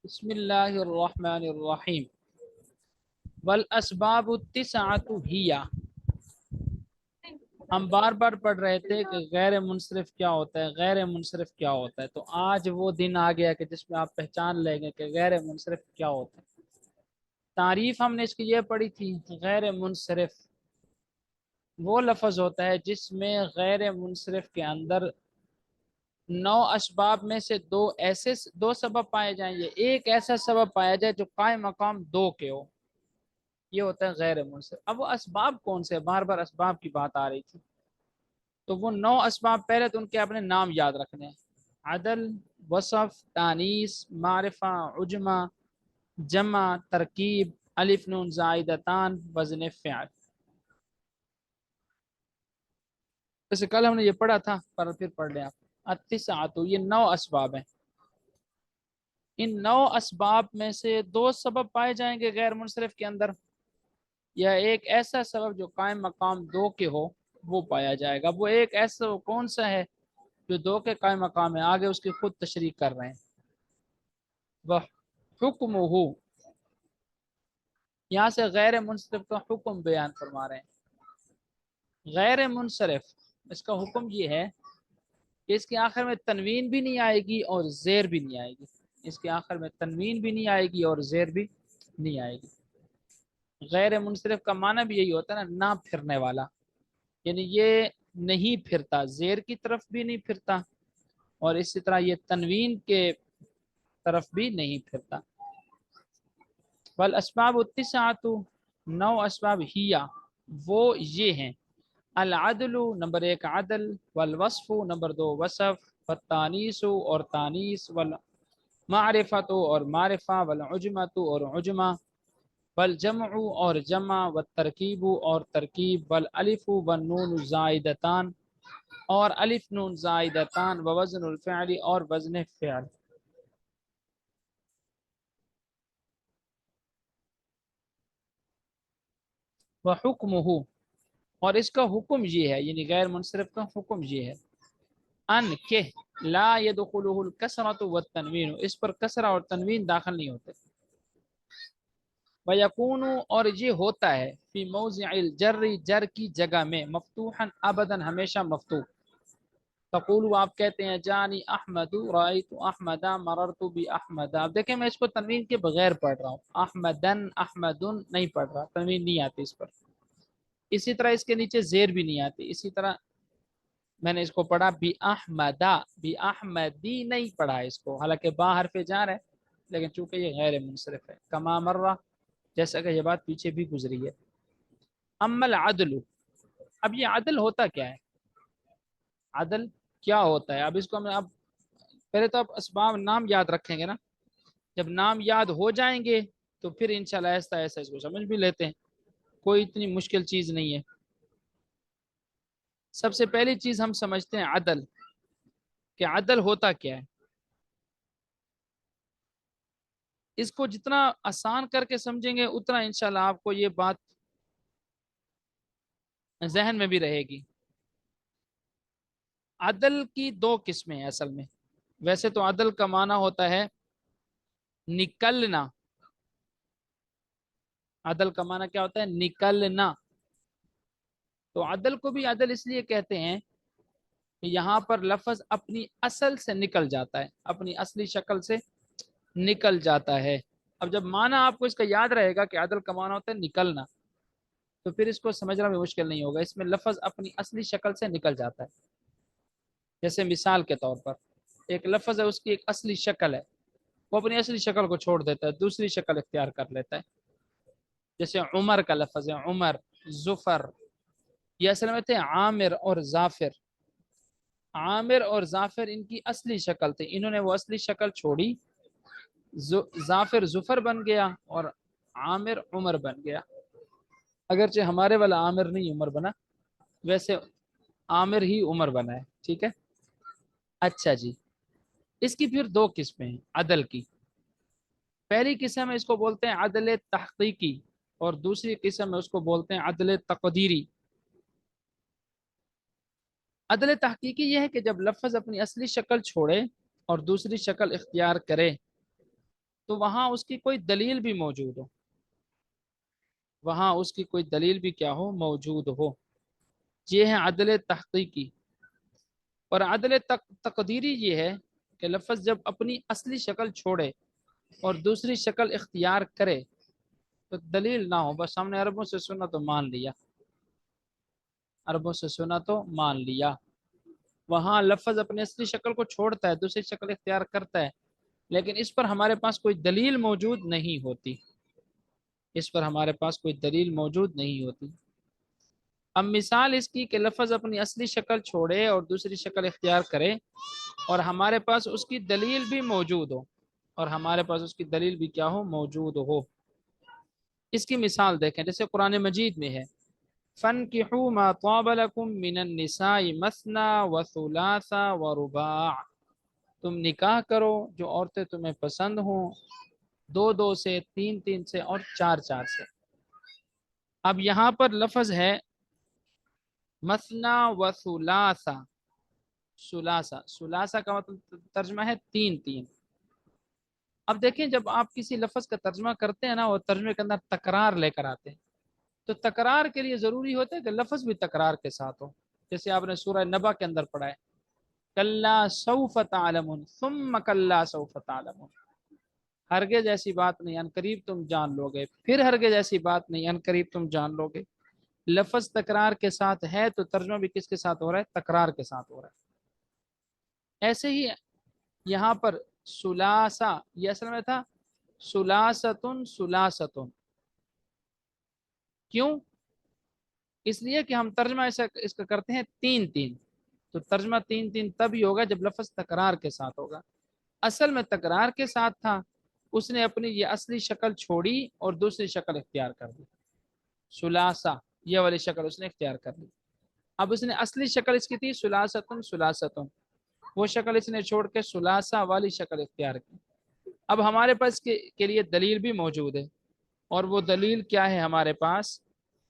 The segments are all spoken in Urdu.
بسم اللہ الرحمن الرحیم والاسباب التسعۃ ہی۔ ہم بار بار پڑھ رہے تھے کہ غیر منصرف کیا ہوتا ہے، غیر منصرف کیا ہوتا ہے، تو آج وہ دن آ گیا کہ جس میں آپ پہچان لیں گے کہ غیر منصرف کیا ہوتا ہے۔ تعریف ہم نے اس کی یہ پڑھی تھی، غیر منصرف وہ لفظ ہوتا ہے جس میں غیر منصرف کے اندر 9 اسباب میں سے دو سبب پائے جائیں، یہ ایک ایسا سبب پایا جائے جو قائم مقام دو کے ہو، یہ ہوتا ہے غیر منصرف۔ اب وہ اسباب کون سے؟ بار بار اسباب کی بات آ رہی تھی، تو وہ 9 اسباب پہلے تو ان کے اپنے نام یاد رکھنے ہیں: عدل، وصف، تانیث، معرفہ، عجمہ، جمع، ترکیب، الف نون زائدتان، وزن فعل۔ جیسے کل ہم نے یہ پڑھا تھا، پر پھر پڑھ لیں آپ۔ التسعۃ، یہ 9 اسباب ہیں، ان 9 اسباب میں سے دو سبب پائے جائیں گے غیر منصرف کے اندر، یا ایک ایسا سبب جو قائم مقام دو کے ہو وہ پایا جائے گا۔ وہ ایک ایسا کون سا ہے جو دو کے قائم مقام ہے؟ آگے اس کی خود تشریح کر رہے ہیں۔ وہ حکم ہو، یہاں سے غیر منصرف کا حکم بیان فرما رہے ہیں۔ غیر منصرف اس کا حکم یہ ہے کہ اس کے آخر میں تنوین بھی نہیں آئے گی اور زیر بھی نہیں آئے گی، اس کے آخر میں تنوین بھی نہیں آئے گی اور زیر بھی نہیں آئے گی۔ غیر منصرف کا معنی بھی یہی ہوتا ہے نا، نہ پھرنے والا، یعنی یہ نہیں پھرتا، زیر کی طرف بھی نہیں پھرتا اور اسی طرح یہ تنوین کے طرف بھی نہیں پھرتا۔ والاسباب التسعۃ، 9 اسباب ہی وہ یہ ہیں: العدل، نمبر 1 عدل، والوصف، نمبر 2 وصف، والتانیث اور تانیث، والمعرفت اور معرفہ، والعجمت اور عجمہ، والجمع اور جمع، والترکیب اور ترکیب، والالف والنون زائدتان اور الف نون زائدتان، ووزن الفعل اور وزن فعل۔ وحکمہ، اور اس کا حکم یہ ہے، یعنی غیر منصرف کا حکم یہ ہے: ان کہ لا يدخلہ الکسرۃ والتنوین، اس پر کسرہ اور تنوین داخل نہیں ہوتے۔ وَيَكُونُ، اور یہ ہوتا ہے، فی موضع الجر، جر کی جگہ میں، مفتوحا ابدا، ہمیشہ مفتوح۔ تقول، آپ کہتے ہیں جانی احمد، رأیت احمدا، مررت باحمد۔ اب دیکھیں میں اس کو تنوین کے بغیر پڑھ رہا ہوں، احمدن، احمدن نہیں پڑھ رہا، تنوین نہیں آتی اس پر۔ اسی طرح اس کے نیچے زیر بھی نہیں آتی۔ اسی طرح میں نے اس کو پڑھا بی احمدا، بی احمدی نہیں پڑھا اس کو، حالانکہ با حرف جار ہے لیکن چونکہ یہ غیر منصرف ہے۔ کما مرہ، جیسا کہ یہ بات پیچھے بھی گزری ہے۔ اما العدل، اب یہ عدل ہوتا کیا ہے؟ عدل کیا ہوتا ہے؟ اب اس کو ہم اب پہلے تو اب اسباب نام یاد رکھیں گے نا، جب نام یاد ہو جائیں گے تو پھر انشاءاللہ ایسا ایسا اس کو سمجھ بھی لیتے ہیں، کوئی اتنی مشکل چیز نہیں ہے۔ سب سے پہلی چیز ہم سمجھتے ہیں عدل، کہ عدل ہوتا کیا ہے۔ اس کو جتنا آسان کر کے سمجھیں گے اتنا انشاءاللہ آپ کو یہ بات ذہن میں بھی رہے گی۔ عدل کی 2 قسمیں ہیں اصل میں۔ ویسے تو عدل کا معنی ہوتا ہے نکلنا، عدل کا معنی کیا ہوتا ہے؟ نکلنا۔ تو عدل کو بھی عدل اس لیے کہتے ہیں کہ یہاں پر لفظ اپنی اصل سے نکل جاتا ہے، اپنی اصلی شکل سے نکل جاتا ہے۔ اب جب معنی آپ کو اس کا یاد رہے گا کہ عدل کا معنی ہوتا ہے نکلنا، تو پھر اس کو سمجھنا بھی مشکل نہیں ہوگا۔ اس میں لفظ اپنی اصلی شکل سے نکل جاتا ہے۔ جیسے مثال کے طور پر ایک لفظ ہے، اس کی ایک اصلی شکل ہے، وہ اپنی اصلی شکل کو چھوڑ دیتا ہے، دوسری شکل اختیار کر لیتا ہے۔ جیسے عمر کا لفظ ہے، عمر، ظفر، یہ اصل میں تھے عامر اور ظافر۔ عامر اور ظافر ان کی اصلی شکل تھی، انہوں نے وہ اصلی شکل چھوڑی، ظافر ظفر بن گیا اور عامر عمر بن گیا۔ اگرچہ ہمارے والا عامر نہیں عمر بنا، ویسے عامر ہی عمر بنا ہے، ٹھیک ہے۔ اچھا جی، اس کی پھر 2 قسمیں ہیں عدل کی۔ پہلی قسم ہے اس کو بولتے ہیں عدل تحقیقی، اور دوسری قسم ہے اس کو بولتے ہیں عدل تقدیری۔ عدل تحقیقی یہ ہے کہ جب لفظ اپنی اصلی شکل چھوڑے اور دوسری شکل اختیار کرے تو وہاں اس کی کوئی دلیل بھی موجود ہو، وہاں اس کی کوئی دلیل بھی کیا ہو، موجود ہو۔ یہ ہے عدل تحقیقی۔ اور عدل تقدیری یہ ہے کہ لفظ جب اپنی اصلی شکل چھوڑے اور دوسری شکل اختیار کرے تو دلیل نہ ہو، بس ہم نے عربوں سے سنا تو مان لیا، عربوں سے سنا تو مان لیا۔ وہاں لفظ اپنی اصلی شکل کو چھوڑتا ہے، دوسری شکل اختیار کرتا ہے، لیکن اس پر ہمارے پاس کوئی دلیل موجود نہیں ہوتی، اس پر ہمارے پاس کوئی دلیل موجود نہیں ہوتی۔ اب مثال اس کی کہ لفظ اپنی اصلی شکل چھوڑے اور دوسری شکل اختیار کرے اور ہمارے پاس اس کی دلیل بھی موجود ہو، اور ہمارے پاس اس کی دلیل بھی کیا ہو، موجود ہو۔ اس کی مثال دیکھیں، جیسے قرآن مجید میں ہے فَانْكِحُوا مَا طَابَ لَكُم مِّنَ النِّسَاءِ مَثْنَىٰ وَثُلَاثَ وَرُبَاعَ، تم نکاح کرو جو عورتیں تمہیں پسند ہوں، دو دو سے، تین تین سے، اور چار چار سے۔ اب یہاں پر لفظ ہے مثنا و ثلاثہ، ثلاثہ، ثلاثہ کا مطلب ترجمہ ہے تین تین۔ اب دیکھیں جب آپ کسی لفظ کا ترجمہ کرتے ہیں نا، وہ ترجمے کے اندر تکرار لے کر آتے ہیں، تو تکرار کے لیے ضروری ہوتا ہے کہ لفظ بھی تکرار کے ساتھ ہو۔ جیسے آپ نے سورہ نبا کے اندر پڑھا ہے کلا سوف تعلمون ثم کلا سوف تعلمون، ہرگز ایسی بات نہیں، ان قریب تم جان لو گے، پھر ہرگز ایسی بات نہیں، ان قریب تم جان لو گے۔ لفظ تکرار کے ساتھ ہے تو ترجمہ بھی کس کے ساتھ ہو رہا ہے، تکرار کے ساتھ ہو رہا ہے۔ ایسے ہی یہاں پر سلاسہ، یہ اصل میں تھا سلاستن سلاستن، کیوں؟ اس لیے کہ ہم ترجمہ ایسا اس کا کرتے ہیں تین تین، تو ترجمہ تین تین تب ہی ہوگا جب لفظ تکرار کے ساتھ ہوگا۔ اصل میں تکرار کے ساتھ تھا، اس نے اپنی یہ اصلی شکل چھوڑی اور دوسری شکل اختیار کر دی، سلاسہ یہ والی شکل اس نے اختیار کر لی۔ اب اس نے اصلی شکل اس کی تھی سلاستن سلاستن، وہ شکل اس نے چھوڑ کے سلاسہ والی شکل اختیار کی۔ اب ہمارے پاس کے لیے دلیل بھی موجود ہے، اور وہ دلیل کیا ہے ہمارے پاس؟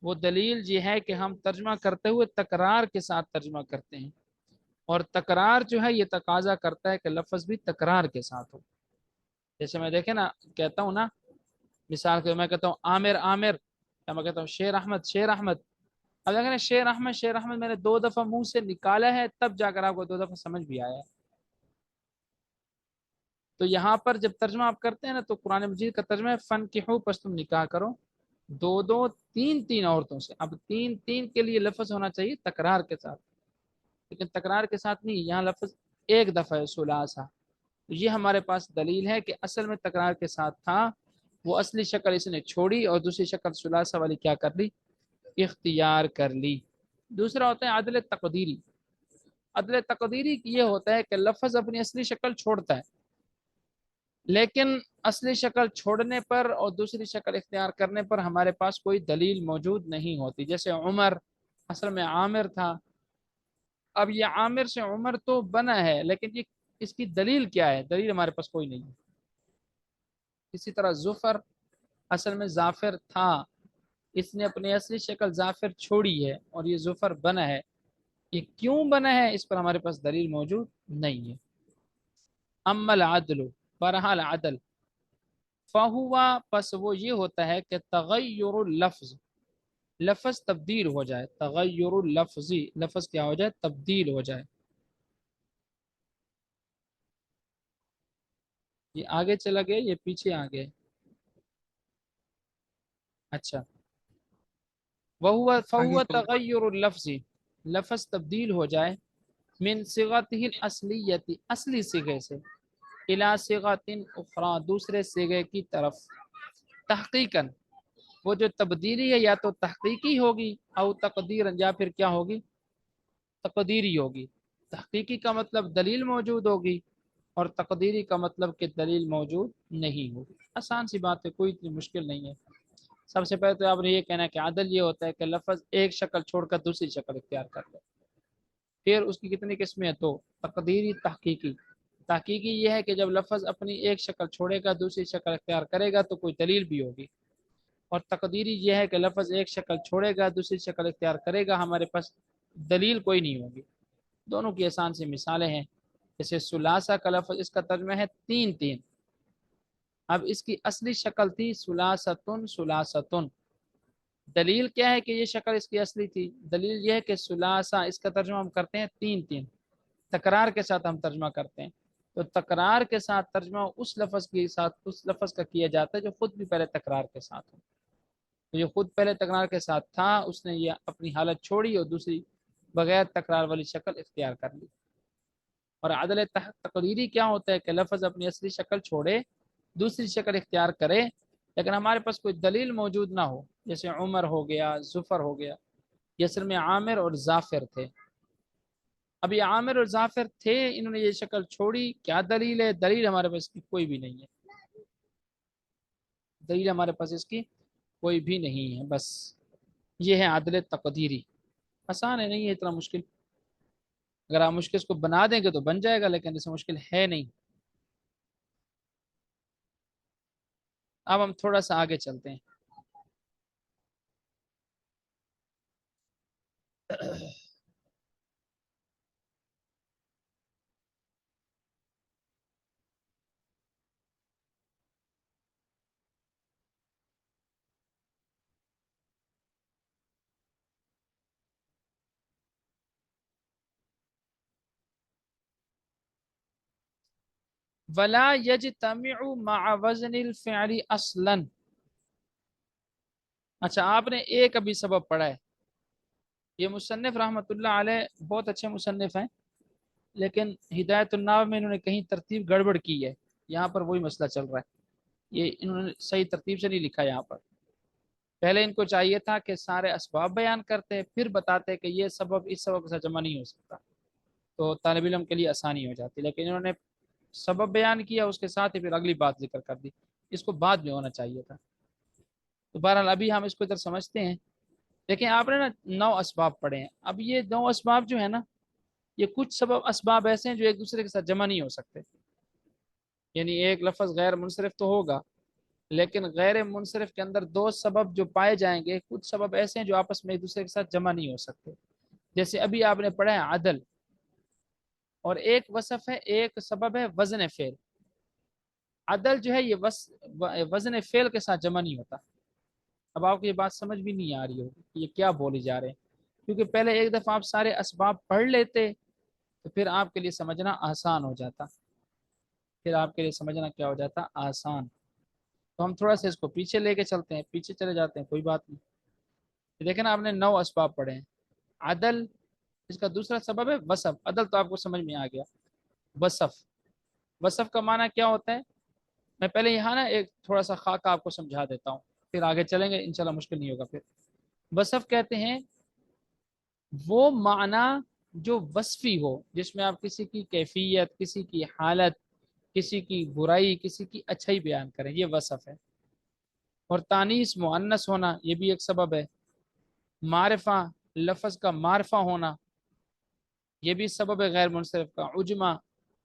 وہ دلیل یہ ہے کہ ہم ترجمہ کرتے ہوئے تکرار کے ساتھ ترجمہ کرتے ہیں، اور تکرار جو ہے یہ تقاضا کرتا ہے کہ لفظ بھی تکرار کے ساتھ ہو۔ جیسے میں دیکھیں نا، کہتا ہوں نا، مثال کے میں کہتا ہوں عامر عامر، یا میں کہتا ہوں شیر احمد شیر احمد، اب اگر شیر احمد شیر احمد میں نے دو دفعہ منہ سے نکالا ہے تب جا کر آپ کو دو دفعہ سمجھ بھی آیا ہے۔ تو یہاں پر جب ترجمہ آپ کرتے ہیں نا تو قرآن مجید کا ترجمہ ہے فَانْكِحُوا، پس تم نکاح کرو دو دو تین تین عورتوں سے۔ اب تین تین کے لیے لفظ ہونا چاہیے تکرار کے ساتھ، لیکن تکرار کے ساتھ نہیں، یہاں لفظ ایک دفعہ ہے ثلاثہ۔ یہ ہمارے پاس دلیل ہے کہ اصل میں تکرار کے ساتھ تھا، وہ اصلی شکل اس نے چھوڑی اور دوسری شکل ثلاثہ والی کیا کر لی، اختیار کر لی۔ دوسرا ہوتا ہے عدل تقدیری۔ عدل تقدیری یہ ہوتا ہے کہ لفظ اپنی اصلی شکل چھوڑتا ہے، لیکن اصلی شکل چھوڑنے پر اور دوسری شکل اختیار کرنے پر ہمارے پاس کوئی دلیل موجود نہیں ہوتی۔ جیسے عمر اصل میں عامر تھا، اب یہ عامر سے عمر تو بنا ہے، لیکن یہ اس کی دلیل کیا ہے؟ دلیل ہمارے پاس کوئی نہیں ہے۔ اسی طرح ظفر اصل میں ظافر تھا، اس نے اپنی اصلی شکل ظافر چھوڑی ہے اور یہ ظفر بنا ہے، یہ کیوں بنا ہے اس پر ہمارے پاس دلیل موجود نہیں ہے۔ اما العدل، بہرحال عدل، فہوا، پس وہ یہ ہوتا ہے کہ تغیر اللفظ، لفظ تبدیل ہو جائے، تغیر اللفظی، لفظ کیا ہو جائے، تبدیل ہو جائے۔ یہ آگے چلا گیا، یہ پیچھے آ گئے؟ اچھا، آگے فہو چل تغیر اللفظی، لفظ تبدیل ہو جائے، من صیغتہ الاصلیتی، اصلی صیغے سے، الی صیغۃ اخری، دوسرے صیغے کی طرف، تحقیقاً، وہ جو تبدیلی ہے یا تو تحقیقی ہوگی او تقدیرا، یا پھر کیا ہوگی، تقدیری ہوگی۔ تحقیقی کا مطلب دلیل موجود ہوگی، اور تقدیری کا مطلب کہ دلیل موجود نہیں ہوگی۔ آسان سی بات ہے، کوئی اتنی مشکل نہیں ہے۔ سب سے پہلے تو آپ نے یہ کہنا ہے کہ عدل یہ ہوتا ہے کہ لفظ ایک شکل چھوڑ کر دوسری شکل اختیار کر لے۔ پھر اس کی کتنی قسمیں ہیں؟ تو تقدیری، تحقیقی۔ تحقیقی یہ ہے کہ جب لفظ اپنی ایک شکل چھوڑے گا دوسری شکل اختیار کرے گا تو کوئی دلیل بھی ہوگی، اور تقدیری یہ ہے کہ لفظ ایک شکل چھوڑے گا دوسری شکل اختیار کرے گا، ہمارے پاس دلیل کوئی نہیں ہوگی۔ دونوں کی آسان سی مثالیں ہیں، جیسے ثلاثہ کا لفظ اس کا ترجمہ ہے تین تین، اب اس کی اصلی شکل تھی سلاستن سلاستن. دلیل کیا ہے کہ یہ شکل اس کی اصلی تھی؟ دلیل یہ ہے کہ سلاسہ اس کا ترجمہ ہم کرتے ہیں تین تین، تکرار کے ساتھ ہم ترجمہ کرتے ہیں. تو تکرار کے ساتھ ترجمہ اس لفظ کے ساتھ اس لفظ کا کیا جاتا ہے جو خود بھی پہلے تکرار کے ساتھ ہو. تو یہ خود پہلے تکرار کے ساتھ تھا، اس نے یہ اپنی حالت چھوڑی اور دوسری بغیر تکرار والی شکل اختیار کر لی. اور عدل تقدیری کیا ہوتا ہے کہ لفظ اپنی اصلی شکل چھوڑے، دوسری شکل اختیار کرے، لیکن ہمارے پاس کوئی دلیل موجود نہ ہو. جیسے عمر ہو گیا، ظفر ہو گیا، یہ اصل میں عامر اور ظافر تھے. اب یہ عامر اور ظافر تھے، انہوں نے یہ شکل چھوڑی، کیا دلیل ہے؟ دلیل ہمارے پاس کی کوئی بھی نہیں ہے. دلیل ہمارے پاس اس کی کوئی بھی نہیں ہے. بس یہ ہے عدل تقدیری. آسان ہے، نہیں ہے اتنا مشکل. اگر آپ مشکل اس کو بنا دیں گے تو بن جائے گا، لیکن اس میں مشکل ہے نہیں. اب ہم تھوڑا سا آگے چلتے ہیں. ولا یجتمع مع وزن الفعل اصلا. اچھا، آپ نے ایک ابھی سبب پڑھا ہے. یہ مصنف رحمۃ اللہ علیہ بہت اچھے مصنف ہیں، لیکن ہدایت الناو میں انہوں نے کہیں ترتیب گڑبڑ کی ہے. یہاں پر وہی مسئلہ چل رہا ہے. یہ انہوں نے صحیح ترتیب سے نہیں لکھا. یہاں پر پہلے ان کو چاہیے تھا کہ سارے اسباب بیان کرتے پھر بتاتے کہ یہ سبب اس سبب کے ساتھ جمع نہیں ہو سکتا، تو طالب علم کے لیے آسانی ہو جاتی. لیکن انہوں نے سبب بیان کیا، اس کے ساتھ ہی پھر اگلی بات ذکر کر دی. اس کو بعد میں ہونا چاہیے تھا. تو بہرحال ابھی ہم اس کو ادھر سمجھتے ہیں. دیکھیں، آپ نے نا 9 اسباب پڑھے ہیں. اب یہ 9 اسباب جو ہے نا، یہ کچھ سبب اسباب ایسے ہیں جو ایک دوسرے کے ساتھ جمع نہیں ہو سکتے. یعنی ایک لفظ غیر منصرف تو ہوگا، لیکن غیر منصرف کے اندر 2 سبب جو پائے جائیں گے، کچھ سبب ایسے ہیں جو آپس میں ایک دوسرے کے ساتھ جمع نہیں ہو سکتے. جیسے ابھی آپ نے پڑھا ہے عدل، اور ایک وصف ہے، ایک سبب ہے وزن فعل. عدل جو ہے یہ وزن فعل کے ساتھ جمع نہیں ہوتا. اب آپ کو یہ بات سمجھ بھی نہیں آ رہی ہوگی کہ یہ کیا بولی جا رہے ہیں، کیونکہ پہلے ایک دفعہ آپ سارے اسباب پڑھ لیتے تو پھر آپ کے لیے سمجھنا آسان ہو جاتا. پھر آپ کے لیے سمجھنا کیا ہو جاتا؟ آسان. تو ہم تھوڑا سا اس کو پیچھے لے کے چلتے ہیں، پیچھے چلے جاتے ہیں، کوئی بات نہیں. دیکھیں نا، آپ نے 9 اسباب پڑھے ہیں. عدل، اس کا دوسرا سبب ہے وصف. عدل تو آپ کو سمجھ میں آ گیا. وصف، وصف کا معنی کیا ہوتا ہے؟ میں پہلے یہاں نا ایک تھوڑا سا خاکہ آپ کو سمجھا دیتا ہوں، پھر آگے چلیں گے انشاءاللہ مشکل نہیں ہوگا. پھر وصف کہتے ہیں وہ معنی جو وصفی ہو، جس میں آپ کسی کی کیفیت، کسی کی حالت، کسی کی برائی، کسی کی اچھائی بیان کریں، یہ وصف ہے. اور تانیث مؤنث ہونا، یہ بھی ایک سبب ہے. معرفہ، لفظ کا معرفہ ہونا، یہ بھی سبب ہے غیر منصرف کا. عجمہ،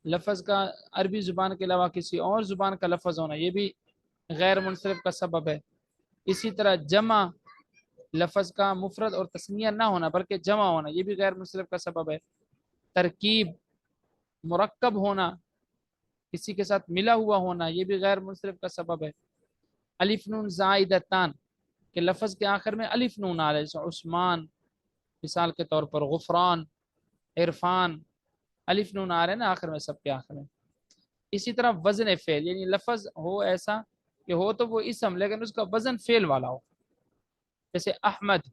لفظ کا عربی زبان کے علاوہ کسی اور زبان کا لفظ ہونا، یہ بھی غیر منصرف کا سبب ہے. اسی طرح جمع، لفظ کا مفرد اور تسنیہ نہ ہونا بلکہ جمع ہونا، یہ بھی غیر منصرف کا سبب ہے. ترکیب، مرکب ہونا، کسی کے ساتھ ملا ہوا ہونا، یہ بھی غیر منصرف کا سبب ہے. الف نون زائدتان، کہ لفظ کے آخر میں الف نون آ رہا ہے، جیسے عثمان مثال کے طور پر، غفران، عرفان، الف نون آ رہے ہیں نا آخر میں، سب کے آخر میں. اسی طرح وزن فعل، یعنی لفظ ہو ایسا کہ ہو تو وہ اسم لیکن اس کا وزن فعل والا ہو. جیسے احمد،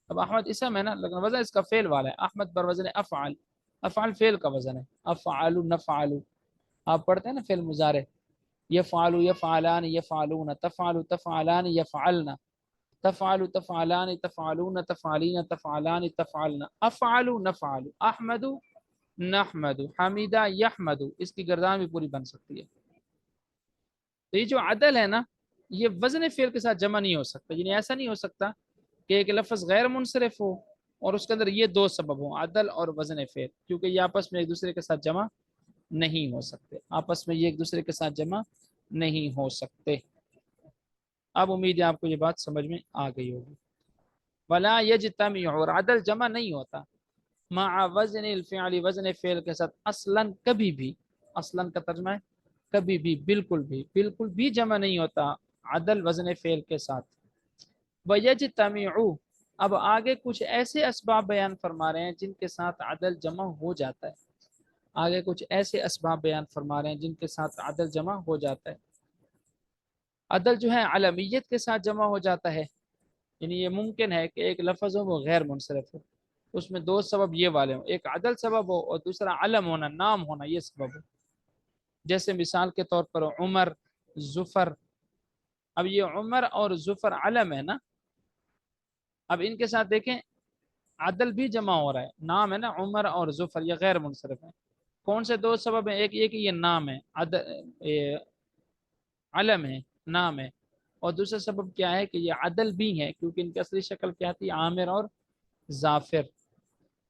اب احمد اسم ہے نا لیکن وزن اس کا فعل والا ہے. احمد پر وزن افعل، افعل فعل کا وزن ہے. افعل نفعل، آپ پڑھتے ہیں نا فعل مضارع، یفعل یفعلان یفعلون، تفعل تفعلان یفعلن، تفعل تفعلان تفعلون تفعلین تفعلان تفعلن، افعل نفعل، احمد نحمد، حمیدہ یحمد، اس کی گردان بھی پوری بن سکتی ہے. تو یہ جو عدل ہے نا، یہ وزن فعل کے ساتھ جمع نہیں ہو سکتا. یعنی ایسا نہیں ہو سکتا کہ ایک لفظ غیر منصرف ہو اور اس کے اندر یہ 2 سبب ہوں، عدل اور وزن فعل، کیونکہ یہ آپس میں ایک دوسرے کے ساتھ جمع نہیں ہو سکتے. آپس میں یہ ایک دوسرے کے ساتھ جمع نہیں ہو سکتے. اب امید ہے آپ کو یہ بات سمجھ میں آ گئی ہوگی. ولا یجتمع، اور عدل جمع نہیں ہوتا، مع وزن الفعل، وزن فعل کے ساتھ، اصلا کبھی بھی. اصلا کا ترجمہ ہے کبھی بھی بالکل بھی جمع نہیں ہوتا عدل وزن فعل کے ساتھ. وَيَجْتَمِعُ، اب آگے کچھ ایسے اسباب بیان فرما رہے ہیں جن کے ساتھ عدل جمع ہو جاتا ہے. آگے کچھ ایسے اسباب بیان فرما رہے ہیں جن کے ساتھ عدل جمع ہو جاتا ہے. عدل جو ہے علمیت کے ساتھ جمع ہو جاتا ہے، یعنی یہ ممکن ہے کہ ایک لفظ ہو وہ غیر منصرف ہو، اس میں دو سبب یہ والے ہوں، ایک عدل سبب ہو اور دوسرا علم ہونا، نام ہونا، یہ سبب ہو. جیسے مثال کے طور پر عمر، ظفر. اب یہ عمر اور ظفر علم ہے نا، اب ان کے ساتھ دیکھیں عدل بھی جمع ہو رہا ہے، نام ہے نا عمر اور ظفر، یہ غیر منصرف ہے. کون سے دو سبب ہیں؟ ایک یہ کہ یہ نام ہے، علم ہے، نام ہے، اور دوسرا سبب کیا ہے کہ یہ عدل بھی ہے کیونکہ ان کی اصلی شکل کیا تھی؟ عامر اور ظافر.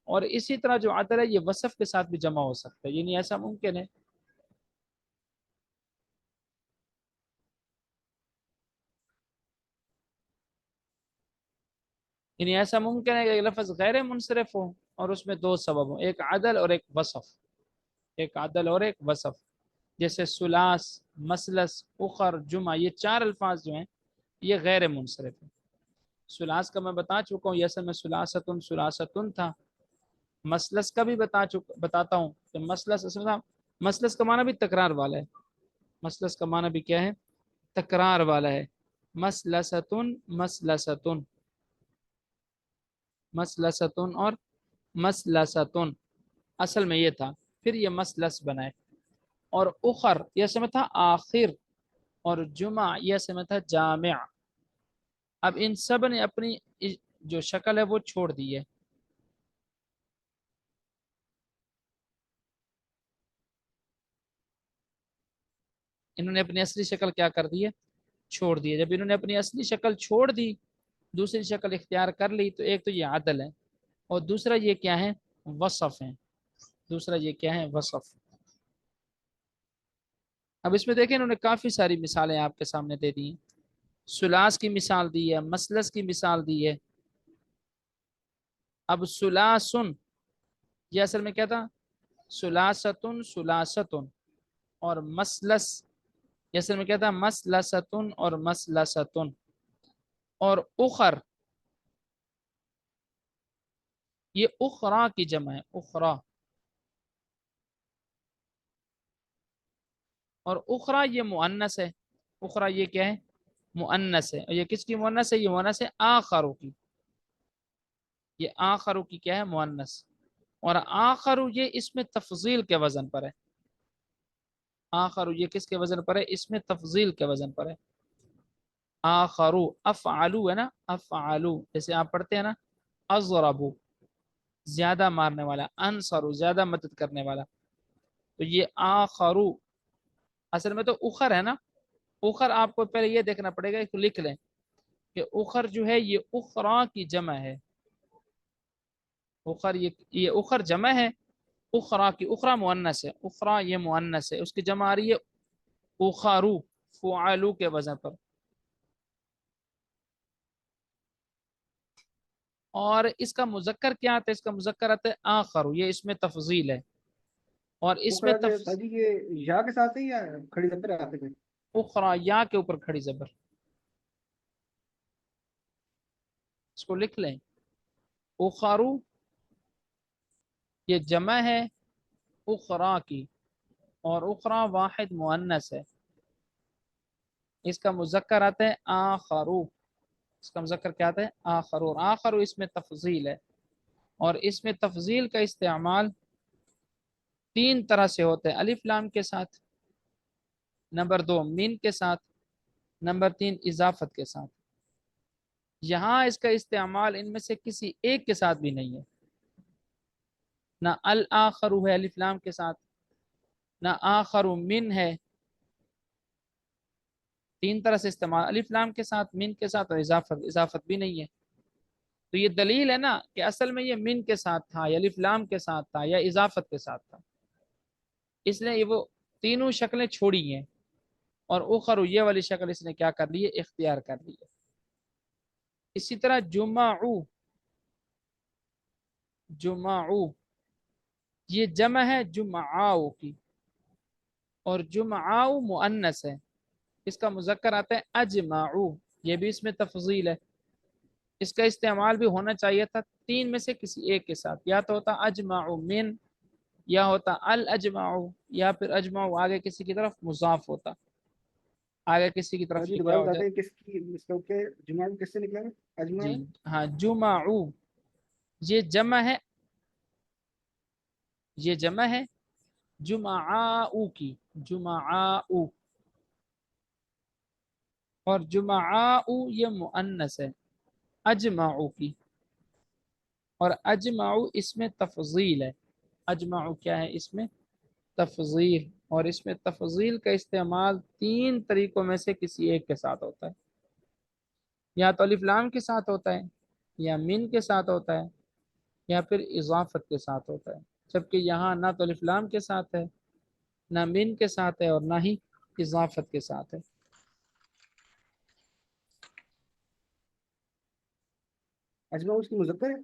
اور اسی طرح جو عدل ہے یہ وصف کے ساتھ بھی جمع ہو سکتا ہے، یعنی ایسا ممکن ہے ایسا ممکن ہے کہ ایک لفظ غیر منصرف ہو اور اس میں دو سبب ہوں، ایک عدل اور ایک وصف، ایک عدل اور ایک وصف. جیسے سلاس، مسلس، اخر، جمعہ، یہ چار الفاظ جو ہیں یہ غیر منصرف ہیں. سلاس کا میں بتا چکا ہوں، یہ اصل میں سلاستن سلاستن تھا. مسلس کا بھی بتاتا ہوں کہ مسلس اصل میں مسلس کا معنی بھی تکرار والا ہے. مسلس کا معنی بھی کیا ہے؟ تکرار والا ہے. مسلستن مسلستن، مسلستن اور مسلستن اصل میں یہ تھا، پھر یہ مسلس بنائے. اور اخر یہ سمجھ تھا آخر، اور جمعہ یہ سمجھ تھا جامع. اب ان سب نے اپنی جو شکل ہے وہ چھوڑ دی ہے. انہوں نے اپنی اصلی شکل کیا کر دی ہے؟ چھوڑ دی ہے. جب انہوں نے اپنی اصلی شکل چھوڑ دی، دوسری شکل اختیار کر لی، تو ایک تو یہ عدل ہے اور دوسرا یہ کیا ہے؟ وصف ہے. دوسرا یہ کیا ہے؟ وصف. اب اس میں دیکھیں انہوں نے کافی ساری مثالیں آپ کے سامنے دے دی ہیں. سلاس کی مثال دی ہے، مسلس کی مثال دی ہے. اب سلاسن یہ اصل میں کیا تھا؟ سلاستن سلاستن. اور مسلس یہ اصل میں کیا تھا؟ مسلستن اور مسلستن. اور اخر یہ اخرا کی جمع ہے، اخرا. اور اخرا یہ مؤنث ہے. اخرا یہ کیا ہے؟ مؤنث ہے. اور یہ کس کی مؤنث ہے؟ یہ مؤنث ہے آخرو کی. یہ آخرو کی کیا ہے؟ مؤنث. اور آخرو یہ اس میں تفضیل کے وزن پر ہے. آخرو یہ کس کے وزن پر ہے؟ اس میں تفضیل کے وزن پر ہے. آخرو افعلو ہے نا، افعلو جیسے آپ پڑھتے ہیں نا اضربو زیادہ مارنے والا، انصرو زیادہ مدد کرنے والا. تو یہ آخرو اصل میں تو اخر ہے نا. اخر آپ کو پہلے یہ دیکھنا پڑے گا، اس کو لکھ لیں کہ اخر جو ہے یہ اخرا کی جمع ہے. اخر یہ اخر جمع ہے اخرا کی. اخرا مؤنث ہے، اخرا یہ مؤنث ہے، اس کی جمع آ رہی ہے اخارو، فعالو کے وزن پر. اور اس کا مذکر کیا آتا ہے؟ اس کا مذکر آتا ہے آخرو، یہ اس میں تفضیل ہے. اور اس میں تاجی یہ یا کے ساتھ ہے یا کھڑی زبر آتے ہیں؟ اخرا یا کے اوپر کھڑی زبر، اس کو لکھ لیں. اخارو یہ جمع ہے اخرا کی، اور اخرا واحد مؤنث ہے. اس کا مذکر آتا ہے آخرو. اس کا مذکر کیا آتا ہے؟ آخرو. اور آخرو اس میں تفضیل ہے. اور اس میں تفضیل کا استعمال تین طرح سے ہوتا ہے: الف لام کے ساتھ، نمبر دو من کے ساتھ، نمبر تین اضافت کے ساتھ. یہاں اس کا استعمال ان میں سے کسی ایک کے ساتھ بھی نہیں ہے. نہ الآخر ہے الف لام کے ساتھ، نہ آخر من ہے. تین طرح سے استعمال: الف لام کے ساتھ، من کے ساتھ، اور اضافت بھی نہیں ہے. تو یہ دلیل ہے نا کہ اصل میں یہ من کے ساتھ تھا یا الف لام کے ساتھ تھا یا اضافت کے ساتھ تھا. اس لیے یہ وہ تینوں شکلیں چھوڑی ہیں اور اخر یہ والی شکل اس نے کیا کر لی ہے؟ اختیار کر لی ہے. اسی طرح جمعو، جمعو یہ جمع ہے جمعاؤ کی. اور جمعاؤ مؤنث ہے، اس کا مذکر آتا ہے اجمعو، یہ بھی اس میں تفضیل ہے، اس کا استعمال بھی ہونا چاہیے تھا تین میں سے کسی ایک کے ساتھ، یا تو ہوتا اجمع من، یا ہوتا الاجمع، یا پھر اجمع آگے کسی کی طرف مضاف ہوتا، آگے کسی کی طرف حاجی یہ دوبارہ کیا ہو بتاتے جائے. ہیں کس کی اس کا کہ جمعہ کو کس سے نکلا ہے؟ اجمع جی ہے؟ ہاں، جمعو یہ جمع ہے، یہ جمع ہے جمعاؤ کی، جمعاؤ، اور جمعاؤ یہ مؤنث ہے اجمعو کی، اور اجمعو اس میں تفضیل ہے، اجمعو کیا ہے اس میں تفضیل، اور اس میں تفضیل کا استعمال تین طریقوں میں سے کسی ایک کے ساتھ ہوتا ہے، یا تو الف لام کے ساتھ ہوتا ہے، یا من کے ساتھ ہوتا ہے، یا پھر اضافت کے ساتھ ہوتا ہے، جبکہ یہاں نہ تو الف لام کے ساتھ ہے، نہ من کے ساتھ ہے، اور نہ ہی اضافت کے ساتھ ہے. اجمع اس کی مذکر ہے،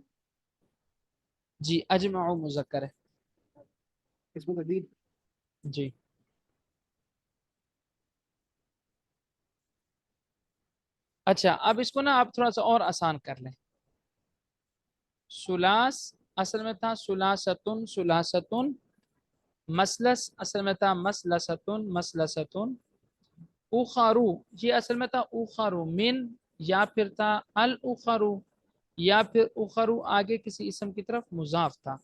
جی اجمع مذکر ہے. اس میں تقدیر. جی اچھا، اب اس کو نا آپ تھوڑا سا اور آسان کر لیں. سلاس اصل میں تھا سلاستن سلاستن، مسلس اصل میں تھا مسلستن مسلستن، اخارو یہ اصل میں تھا اخارو من، یا پھر تھا الاخرو، یا پھر اخرو آگے کسی اسم کی طرف مضاف تھا.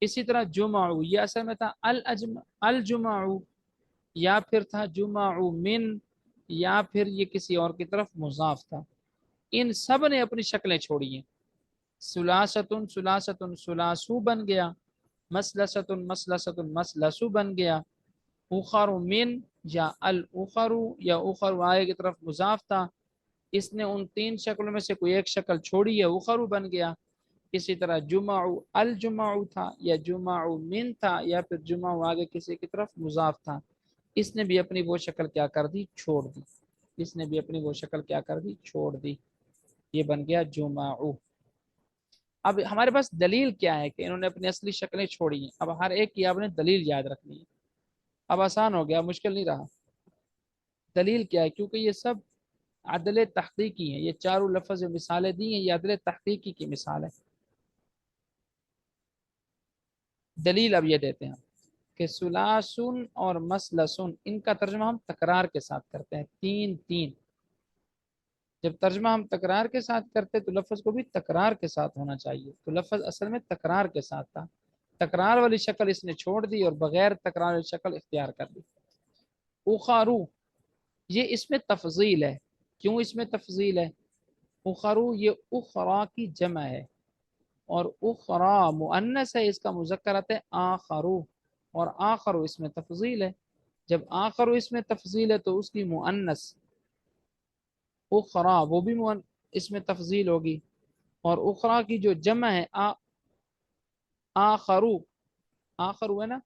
اسی طرح جمعو یہ اصل میں تھا الجمعو، یا پھر تھا جمعو من، یا پھر یہ کسی اور کی طرف مضاف تھا. ان سب نے اپنی شکلیں چھوڑی ہیں. سلاستن سلاستن سلاسو بن گیا، مسلستن مسلستن مسلسو بن گیا، اخر من یا الاخرو یا اخرو آگے کی طرف مضاف تھا، اس نے ان تین شکلوں میں سے کوئی ایک شکل چھوڑی ہے، اخرو بن گیا. اسی طرح جمعو الجمعو تھا، یا جمعو من تھا، یا پھر جمعو آگے کسی کی طرف مضاف تھا، اس نے بھی اپنی وہ شکل کیا کر دی چھوڑ دی، اس نے بھی اپنی وہ شکل کیا کر دی چھوڑ دی، یہ بن گیا جمعو. اب ہمارے پاس دلیل کیا ہے کہ انہوں نے اپنی اصلی شکلیں چھوڑی ہیں، اب ہر ایک کی آپ نے دلیل یاد رکھنی ہے. اب آسان ہو گیا، مشکل نہیں رہا. دلیل کیا ہے؟ کیونکہ یہ سب عدل تحقیقی ہیں، یہ چاروں لفظ جو مثالیں دی ہیں یہ عدل تحقیقی کی مثال ہے. دلیل اب یہ دیتے ہیں کہ سلاسن اور مسلسن ان کا ترجمہ ہم تکرار کے ساتھ کرتے ہیں، تین تین. جب ترجمہ ہم تکرار کے ساتھ کرتے تو لفظ کو بھی تکرار کے ساتھ ہونا چاہیے، تو لفظ اصل میں تکرار کے ساتھ تھا، تکرار والی شکل اس نے چھوڑ دی اور بغیر تکرار والی شکل اختیار کر دی. اخارو یہ اس میں تفضیل ہے. کیوں اس میں تفضیل ہے؟ اخارو یہ اخرا کی جمع ہے، اور اخرا مؤنث ہے، اس کا مذکر آتا ہے آخرو، اور آخرو اس میں تفضیل ہے. جب آخرو اس میں تفضیل ہے تو اس کی مؤنث اخرا وہ بھی اس میں تفضیل ہوگی، اور اخرا کی جو جمع ہے آخرو، آخرو ہے نا،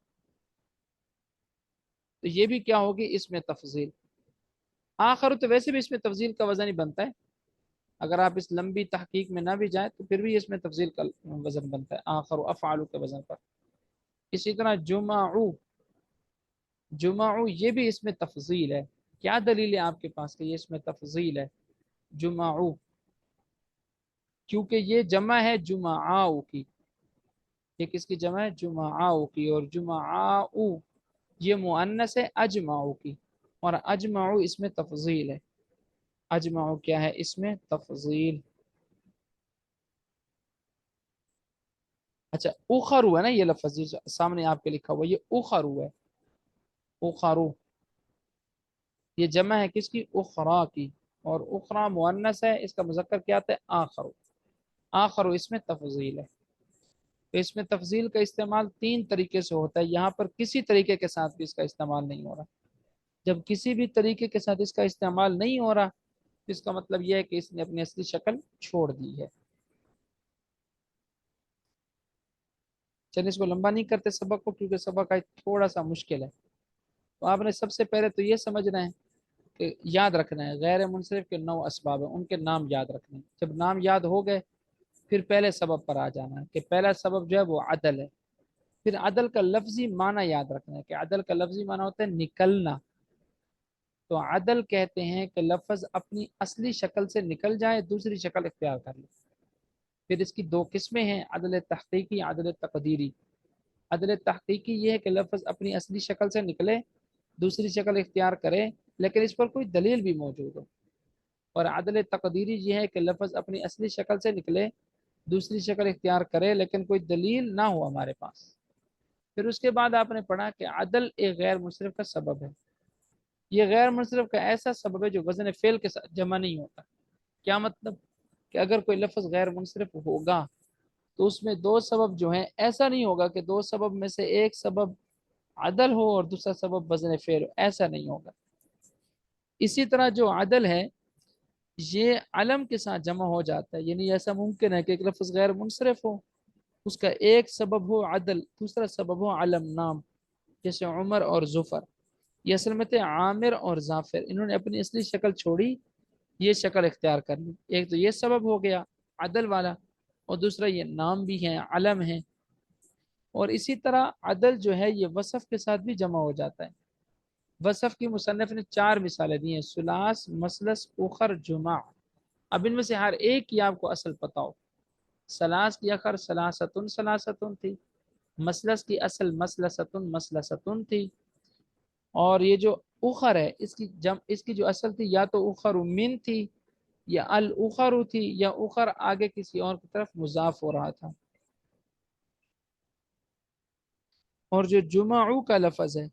تو یہ بھی کیا ہوگی اس میں تفضیل. آخرو تو ویسے بھی اس میں تفضیل کا وزن ہی بنتا ہے، اگر آپ اس لمبی تحقیق میں نہ بھی جائیں تو پھر بھی اس میں تفضیل کا وزن بنتا ہے آخرو افعالو کے وزن پر. اسی طرح جمعو، جمعو یہ بھی اس میں تفضیل ہے. کیا دلیل ہے آپ کے پاس کہ یہ اس میں تفضیل ہے جمعو؟ کیونکہ یہ جمع ہے جمعاؤ کی، یہ کس کی جمع ہے؟ جمعاؤ کی، اور جمعاؤ یہ مؤنث ہے اجمعو کی، اور اجمعو اس میں تفضیل ہے. اجمعو کیا ہے اس میں تفضیل. اچھا اخرو ہے نا، یہ لفظ جو سامنے آپ کے لکھا ہوا یہ اخرو ہے، اخرو یہ جمع ہے کس کی؟ اخرا کی، اور اخرا مؤنث ہے، اس کا مذکر کیا آتا ہے؟ آخرو. آخرو اس میں تفضیل ہے. تو اس میں تفضیل کا استعمال تین طریقے سے ہوتا ہے، یہاں پر کسی طریقے کے ساتھ بھی اس کا استعمال نہیں ہو رہا. جب کسی بھی طریقے کے ساتھ اس کا استعمال نہیں ہو رہا تو اس کا مطلب یہ ہے کہ اس نے اپنی اصلی شکل چھوڑ دی ہے. چلیے اس کو لمبا نہیں کرتے سبق کو، کیونکہ سبق تھوڑا سا مشکل ہے. تو آپ نے سب سے پہلے تو یہ سمجھنا ہے کہ یاد رکھنا ہے غیر منصرف کے 9 اسباب ہیں، ان کے نام یاد رکھنے ہیں. جب نام یاد ہو گئے پھر پہلے سبب پر آ جانا ہے کہ پہلا سبب جو ہے وہ عدل ہے. پھر عدل کا لفظی معنی یاد رکھنا ہے کہ عدل کا لفظی معنی ہوتا ہے نکلنا. تو عدل کہتے ہیں کہ لفظ اپنی اصلی شکل سے نکل جائے، دوسری شکل اختیار کر لے. پھر اس کی دو قسمیں ہیں، عدل تحقیقی، عدل تقدیری. عدل تحقیقی یہ ہے کہ لفظ اپنی اصلی شکل سے نکلے، دوسری شکل اختیار کرے لیکن اس پر کوئی دلیل بھی موجود ہو. اور عدل تقدیری یہ ہے کہ لفظ اپنی اصلی شکل سے نکلے، دوسری شکل اختیار کرے لیکن کوئی دلیل نہ ہو ہمارے پاس. پھر اس کے بعد آپ نے پڑھا کہ عدل ایک غیر منصرف کا سبب ہے. یہ غیر منصرف کا ایسا سبب ہے جو وزن فعل کے ساتھ جمع نہیں ہوتا. کیا مطلب؟ کہ اگر کوئی لفظ غیر منصرف ہوگا تو اس میں دو سبب جو ہیں، ایسا نہیں ہوگا کہ دو سبب میں سے ایک سبب عدل ہو اور دوسرا سبب وزن فعل ہو، ایسا نہیں ہوگا. اسی طرح جو عدل ہے یہ علم کے ساتھ جمع ہو جاتا ہے، یعنی ایسا ممکن ہے کہ ایک لفظ غیر منصرف ہو، اس کا ایک سبب ہو عدل، دوسرا سبب ہو علم نام، جیسے عمر اور ظفر. یہ اصل میں تھے عامر اور ظافر، انہوں نے اپنی اصلی شکل چھوڑی، یہ شکل اختیار کر لی. ایک تو یہ سبب ہو گیا عدل والا، اور دوسرا یہ نام بھی ہیں، علم ہیں. اور اسی طرح عدل جو ہے یہ وصف کے ساتھ بھی جمع ہو جاتا ہے. وصف کی مصنف نے 4 مثالیں دی ہیں، ثلاث، مثلث، اخر، جمع. اب ان میں سے ہر ایک کی آپ کو اصل پتہ ہو. ثلاث کی اخر ثلاثتن ثلاثتن تھی، مثلث کی اصل مثلثتن مثلثتن تھی، اور یہ جو اخر ہے اس کی جو اصل تھی یا تو اخر من تھی یا الاخر تھی، یا اخر آگے کسی اور کی طرف مضاف ہو رہا تھا. اور جو جمعو کا لفظ ہے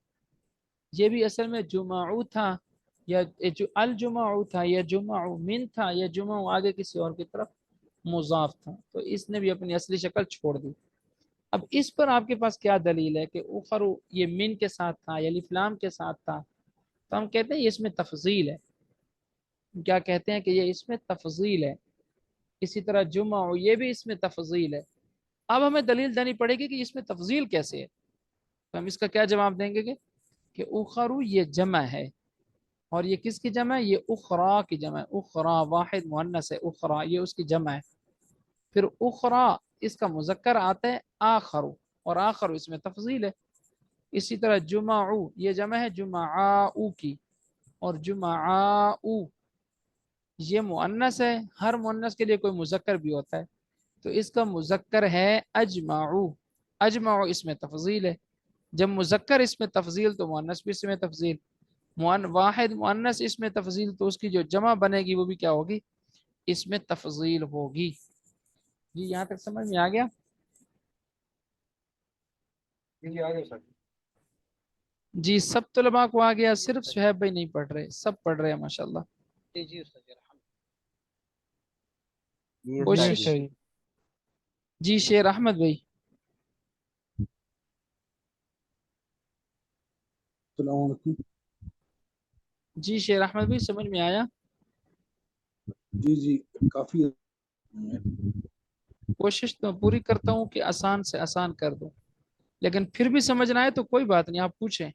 یہ بھی اصل میں جمعو تھا، یا جو الجمعو تھا، یا جمعو من تھا، یا جمعو آگے کسی اور کی طرف مضاف تھا. تو اس نے بھی اپنی اصلی شکل چھوڑ دی. اب اس پر آپ کے پاس کیا دلیل ہے کہ اخرو یہ من کے ساتھ تھا یا الف لام کے ساتھ تھا؟ تو ہم کہتے ہیں یہ اس میں تفضیل ہے. کیا کہتے ہیں کہ یہ اس میں تفضیل ہے. اسی طرح جمعہ یہ بھی اس میں تفضیل ہے. اب ہمیں دلیل دینی پڑے گی کہ اس میں تفضیل کیسے ہے. تو ہم اس کا کیا جواب دیں گے کہ اخرو یہ جمع ہے، اور یہ کس کی جمع ہے؟ یہ اخرا کی جمع ہے. اخرا واحد مؤنث ہے، اخرا یہ اس کی جمع ہے. پھر اخرا اس کا مذکر آتا ہے آخرو، اور آخرو اس میں تفضیل ہے. اسی طرح جمعو یہ جمع ہے جمعاؤ کی، اور جمعاؤ یہ مؤنث ہے. ہر مؤنث کے لیے کوئی مذکر بھی ہوتا ہے، تو اس کا مذکر ہے اجمعو. اجمعو اس میں تفضیل ہے. جب مذکر اس میں تفضیل تو مؤنث بھی اس میں تفضیل. واحد مؤنث اس میں تفضیل تو اس کی جو جمع بنے گی وہ بھی کیا ہوگی؟ اس میں تفضیل ہوگی. جی یہاں تک سمجھ میں آ گیا؟ جی آگے سر. جی سب طلباء کو آ گیا، صرف شہیب بھائی نہیں پڑھ رہے، سب پڑھ رہے ہیں ماشاءاللہ. کوشش. جی شیر احمد بھائی. السلام علیکم. جی شیر احمد بھائی سمجھ میں آیا؟ جی جی کافی. کوشش تو پوری کرتا ہوں کہ آسان سے آسان کر دوں، لیکن پھر بھی سمجھنا ہے تو کوئی بات نہیں، آپ پوچھیں.